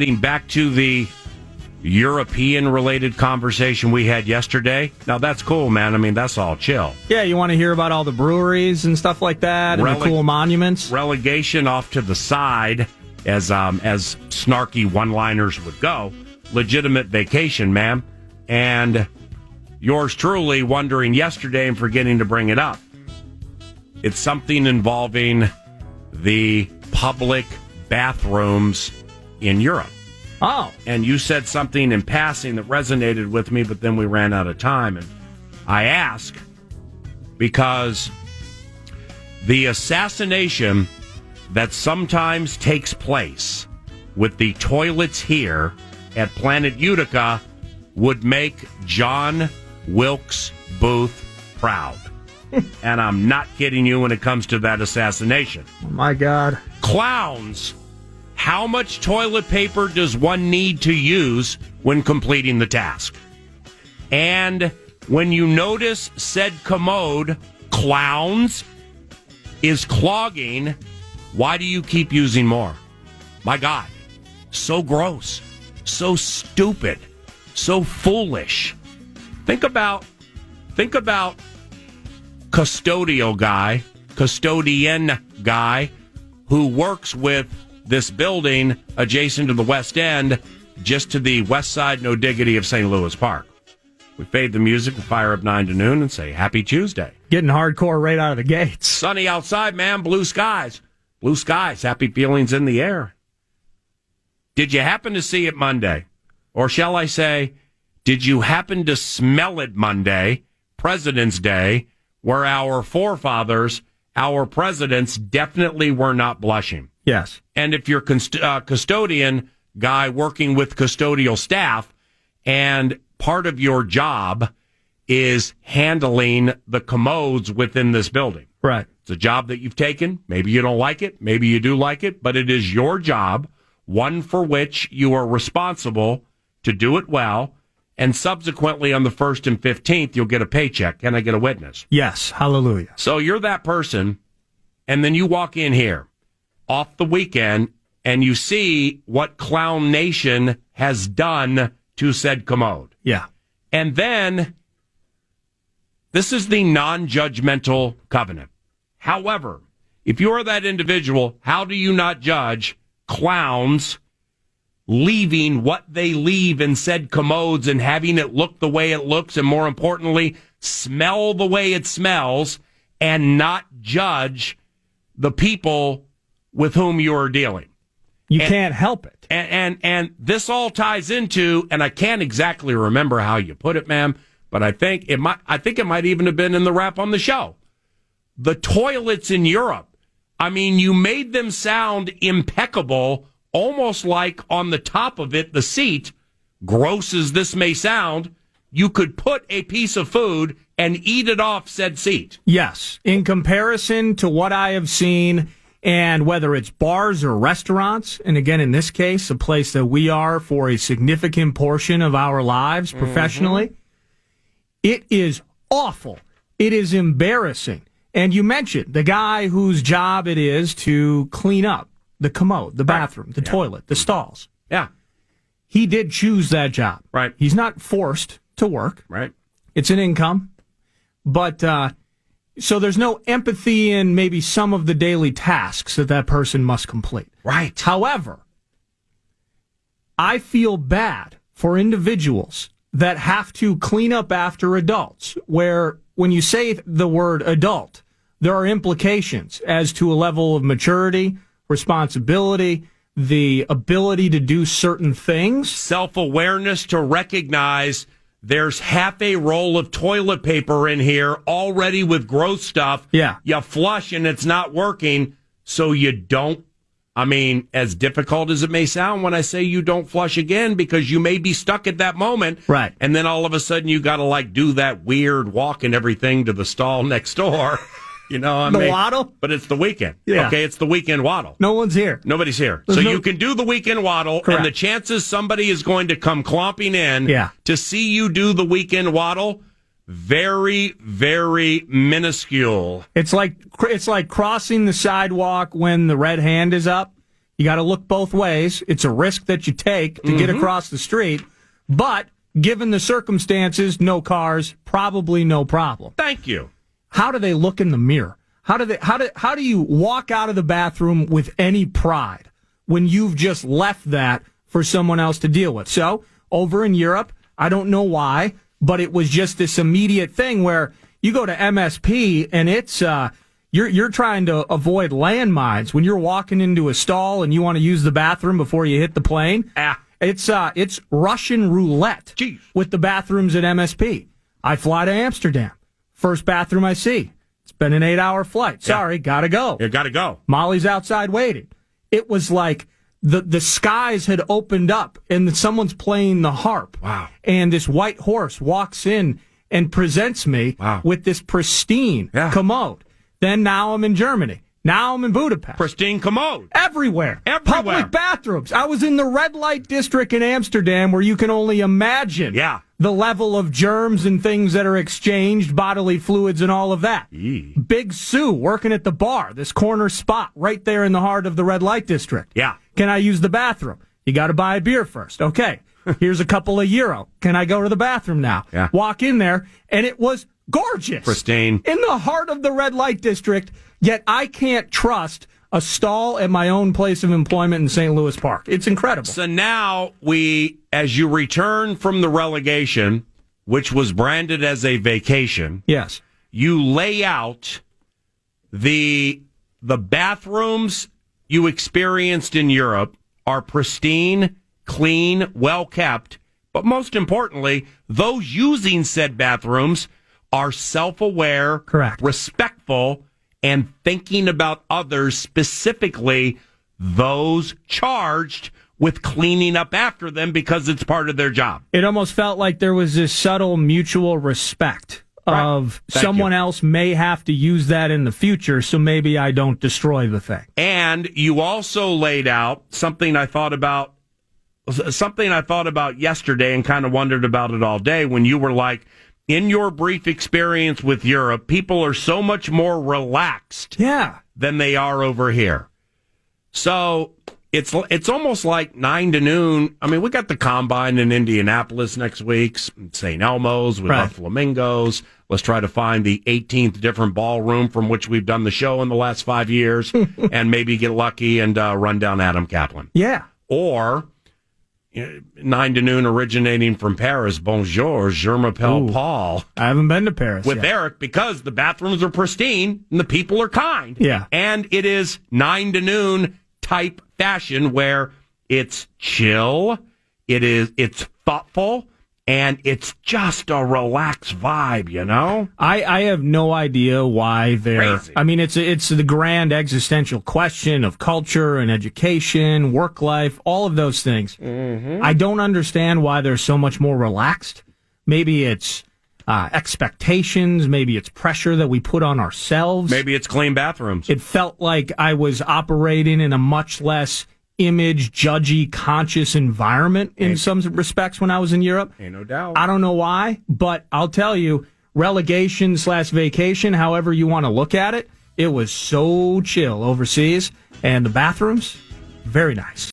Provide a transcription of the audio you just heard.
Getting back to the European-related conversation we had yesterday. Now, that's cool, man. I mean, that's all chill. Yeah, you want to hear about all the breweries and stuff like that, and the cool monuments? Relegation off to the side, as snarky one-liners would go. Legitimate vacation, man. And yours truly wondering yesterday and forgetting to bring it up. It's something involving the public bathrooms in Europe. Oh. And you said something in passing that resonated with me, but then we ran out of time. And I ask because the assassination that sometimes takes place with the toilets here at Planet Utica would make John Wilkes Booth proud. And I'm not kidding you when it comes to that assassination. Oh, my God. Clowns. How much toilet paper does one need to use when completing the task? And when you notice said commode, clowns, is clogging, why do you keep using more? My God. So gross. So stupid. So foolish. Think about custodian guy who works with this building adjacent to the West End, just to the west side, no diggity, of St. Louis Park. We fade the music, we fire up 9 to noon, and say, Happy Tuesday. Getting hardcore right out of the gates. Sunny outside, man, blue skies. Blue skies, happy feelings in the air. Did you happen to see it Monday? Or shall I say, did you happen to smell it Monday, President's Day, where our forefathers, our presidents, definitely were not blushing? Yes. And if you're custodian guy working with custodial staff, and part of your job is handling the commodes within this building. Right. It's a job that you've taken. Maybe you don't like it. Maybe you do like it. But it is your job, one for which you are responsible to do it well. And subsequently on the 1st and 15th, you'll get a paycheck. Can I get a witness? Yes. Hallelujah. So you're that person, and then you walk in here off the weekend, and you see what Clown Nation has done to said commode. Yeah. And then, this is the non-judgmental covenant. However, if you are that individual, how do you not judge clowns leaving what they leave in said commodes and having it look the way it looks, and more importantly, smell the way it smells, and not judge the people with whom you are dealing? You can't help it. And this all ties into, and I can't exactly remember how you put it, ma'am, but I think it might even have been in the wrap on the show. The toilets in Europe. I mean, you made them sound impeccable, almost like on the top of it, the seat, gross as this may sound, you could put a piece of food and eat it off said seat. Yes. In comparison to what I have seen, and whether it's bars or restaurants, and again, in this case, a place that we are for a significant portion of our lives professionally, it is awful. It is embarrassing. And you mentioned the guy whose job it is to clean up the commode, the bathroom, the toilet, the stalls. Yeah. He did choose that job. Right. He's not forced to work. Right. It's an income. But, so there's no empathy in maybe some of the daily tasks that person must complete. Right. However, I feel bad for individuals that have to clean up after adults, where when you say the word adult, there are implications as to a level of maturity, responsibility, the ability to do certain things. Self-awareness to recognize there's half a roll of toilet paper in here already with gross stuff. Yeah. You flush and it's not working, so you don't. I mean, as difficult as it may sound when I say you don't flush again, because you may be stuck at that moment. Right. And then all of a sudden you got to do that weird walk and everything to the stall next door. You know, the waddle? But it's the weekend. Yeah. Okay, it's the weekend waddle. No one's here. Nobody's here. So you can do the weekend waddle, Correct. and the chances somebody is going to come clomping in to see you do the weekend waddle, very, very minuscule. It's like crossing the sidewalk when the red hand is up. You got to look both ways. It's a risk that you take to get across the street. But given the circumstances, no cars, probably no problem. Thank you. How do they look in the mirror? How do you walk out of the bathroom with any pride when you've just left that for someone else to deal with? So over in Europe, I don't know why, but it was just this immediate thing where you go to MSP and it's you're trying to avoid landmines when you're walking into a stall and you want to use the bathroom before you hit the plane. It's Russian roulette with the bathrooms at MSP. I fly to Amsterdam. First bathroom I see. It's been an 8-hour flight. Sorry, gotta go. You gotta go. Molly's outside waiting. It was like the skies had opened up and someone's playing the harp. Wow. And this white horse walks in and presents me with this pristine commode. Then now I'm in Germany. Now I'm in Budapest. Pristine commode. Everywhere. Public bathrooms. I was in the red light district in Amsterdam where you can only imagine the level of germs and things that are exchanged, bodily fluids and all of that. Big Sue working at the bar, this corner spot right there in the heart of the red light district. Yeah. Can I use the bathroom? You got to buy a beer first. Okay. Here's a couple of euro. Can I go to the bathroom now? Yeah. Walk in there, and it was gorgeous. Pristine. In the heart of the red light district, yet I can't trust a stall at my own place of employment in St. Louis Park. It's incredible. So now as you return from the relegation, which was branded as a vacation, yes, you lay out the bathrooms you experienced in Europe are pristine, clean, well kept, but most importantly, those using said bathrooms are self-aware, correct, respectful, and thinking about others, specifically those charged with cleaning up after them because it's part of their job. It almost felt like there was this subtle mutual respect of someone else may have to use that in the future, so maybe I don't destroy the thing. And you also laid out something I thought about yesterday and kind of wondered about it all day when you were like, in your brief experience with Europe, people are so much more relaxed than they are over here. So it's almost like 9 to noon. I mean, we got the Combine in Indianapolis next week, St. Elmo's, we love Flamingos. Let's try to find the 18th different ballroom from which we've done the show in the last 5 years and maybe get lucky and run down Adam Kaplan. Yeah. Or 9 to noon originating from Paris. Bonjour, je m'appelle Paul. I haven't been to Paris with Eric because the bathrooms are pristine and the people are kind. Yeah. And it is 9 to noon type fashion where it's chill, it's thoughtful, and it's just a relaxed vibe, you know? I have no idea why they're... Crazy. I mean, it's the grand existential question of culture and education, work life, all of those things. Mm-hmm. I don't understand why they're so much more relaxed. Maybe it's expectations, maybe it's pressure that we put on ourselves. Maybe it's clean bathrooms. It felt like I was operating in a much less image, judgy, conscious environment in some respects when I was in Europe. Ain't no doubt. I don't know why, but I'll tell you, relegation/vacation, however you want to look at it, it was so chill overseas, and the bathrooms, very nice.